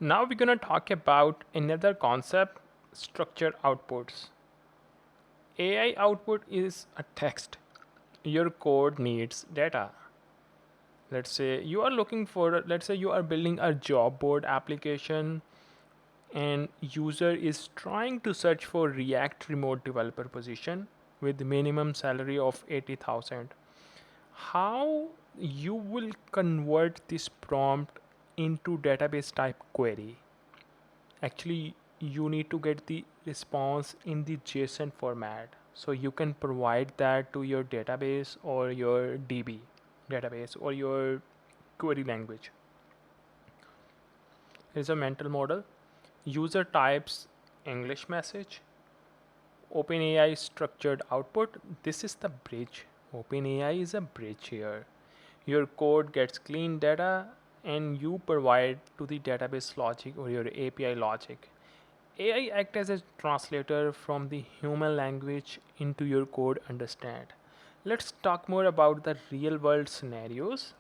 Now we're going to talk about another concept, structured outputs. AI output is a text. Your code needs data. Let's say you are looking for, let's say you are building a job board application and user is trying to search for React remote developer position with minimum salary of 80,000. How you will convert this prompt into database type query? Actually, you need to get the response in the JSON format. So you can provide that to your database or your DB database or your query language. Here's a mental model. User types English message. OpenAI structured output. This is the bridge. OpenAI is a bridge here. Your code gets clean data and you provide to the database logic or your API logic. AI acts as a translator from the human language into your code understand. Let's talk more about the real world scenarios.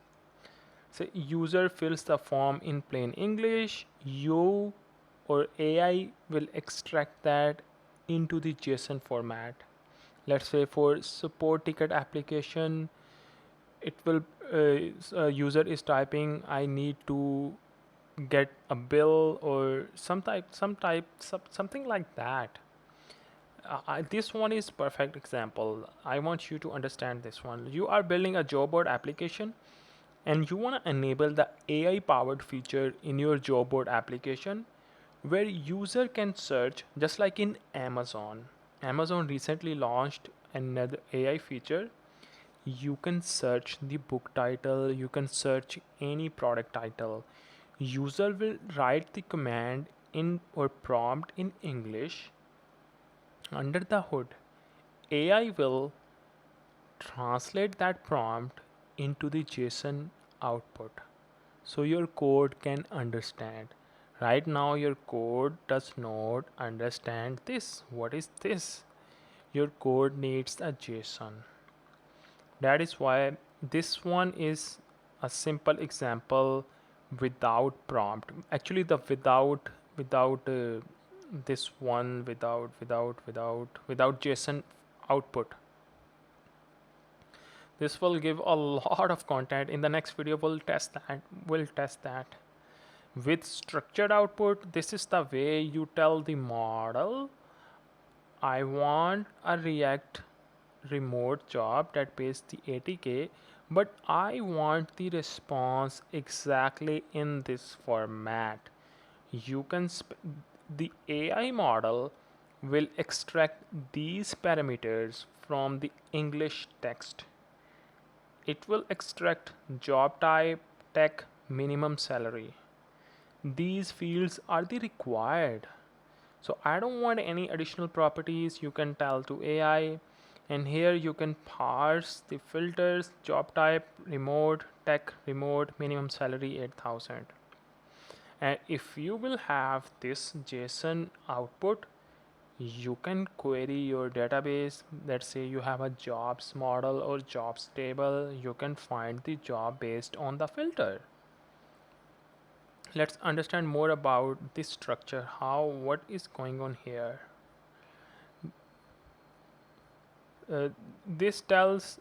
So user fills the form in plain English, you or AI will extract that into the JSON format. Let's say for support ticket application, it will user is typing I need to get a bill or something like that. This one is perfect example. I want you to understand this one. You are building a job board application and you want to enable the AI powered feature in your job board application where user can search just like in Amazon. Amazon recently launched another AI feature. You can search the book title, you can search any product title. User will write the command in or prompt in English. Under the hood, AI will translate that prompt into the JSON output so your code can understand. Right now, your code does not understand this. What is this? Your code needs a JSON. That is why this one is a simple example without prompt. Actually, the without this one without JSON output. This will give a lot of content. In the next video, we'll test that. With structured output, this is the way you tell the model, I want a React remote job that pays the 80K, but I want the response exactly in this format. You can the AI model will extract these parameters from the English text. It will extract job type, tech, minimum salary. These fields are the required. So I don't want any additional properties. You can tell to AI, and here you can parse the filters, job type, remote, tech, remote, minimum salary 8,000. And if you will have this JSON output, you can query your database. Let's say you have a jobs model or jobs table. You can find the job based on the filter. Let's understand more about this structure, what is going on here. This tells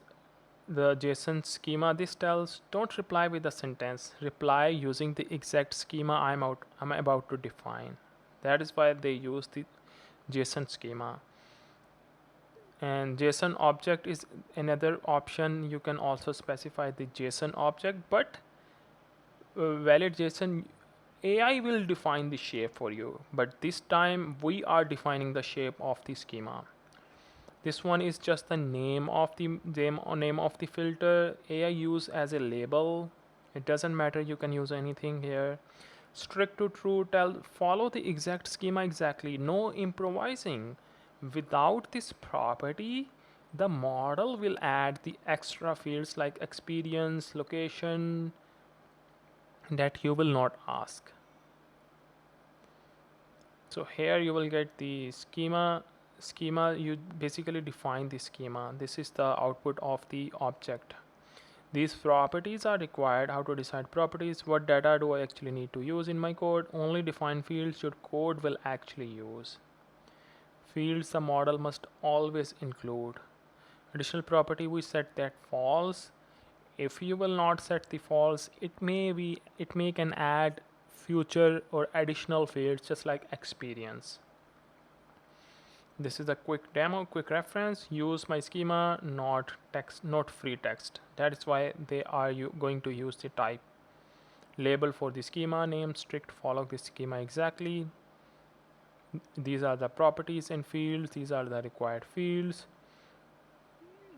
the JSON schema. This tells don't reply with a sentence, reply using the exact schema I'm about to define. That is why they use the JSON schema. And JSON object is another option. You can also specify the JSON object, but valid JSON, AI will define the shape for you, but this time we are defining the shape of the schema. This one is just the name of the filter. AI use as a label. It doesn't matter, you can use anything here. Strict to true, follow the exact schema exactly, no improvising. Without this property, the model will add the extra fields like experience, location, that you will not ask. So here you will get the schema. You basically define the schema. This is the output of the object. These properties are required. How to decide properties? What data do I actually need to use in my code? Only define fields your code will actually use. Fields the model must always include. Additional property, we set that false. If you will not set the false, it may can add future or additional fields just like experience. This is a quick demo, quick reference. Use my schema, not text, not free text. That is why they are going to use the type label for the schema name. Strict follow the schema exactly. These are the properties and fields. These are the required fields.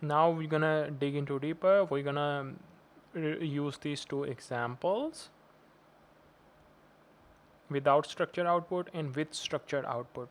Now we're gonna dig into deeper. We're gonna use these two examples, without structured output and with structured output.